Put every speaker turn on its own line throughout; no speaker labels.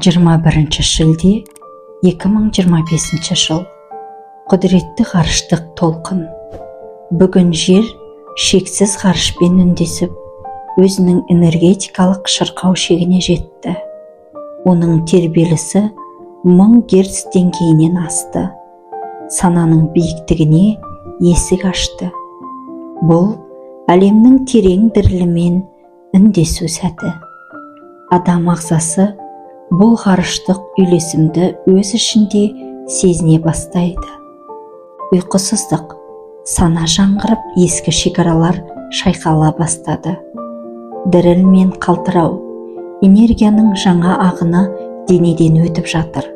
21 шілде 2025 жыл. Құдіретті ғарыштық толқын. Бүгін жер шексіз ғарышпен үндесіп, өзінің энергетикалық шырқау шегіне жетті. Оның тербелісі 1000 герц деңгейінен асты. Сананың биіктігіне есік ашты. Бұл әлемнің терең дірілімен үндесу сәті. Адам ағзасы бұл ғарыштық үйлесімді өз ішінде сезіне бастайды. Ұйқысыздық, сана жаңғырып, ескі шекаралар шайқала бастады. Діріл мен қалтырау, энергияның жаңа ағыны денеден өтіп жатыр.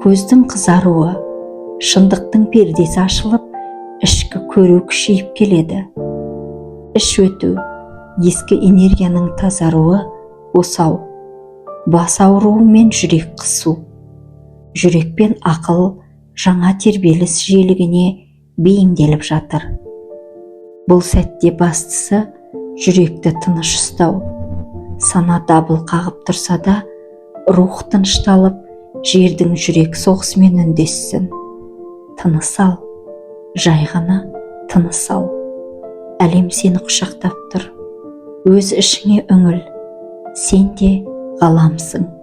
Көздің қызаруы, шындықтың пердесі ашылып, ішкі көру күшейіп келеді. Іш өту, ескі энергияның тазаруы, осау. Бас ауруы мен жүрек қысу. Жүрек пен ақыл жаңа тербеліс жиілігіне бейімделіп жатыр. Бұл сәтте бастысы жүректі тыныш ұстау. Сана дабыл қағып тұрса да, рух тынышталып, жердің жүрек соғысымен үндессін. Тыныс ал, жай ғана тыныс ал. Әлем сені құшақтап тұр. Өз ішіңе үңіл. Сен де ғаламсың.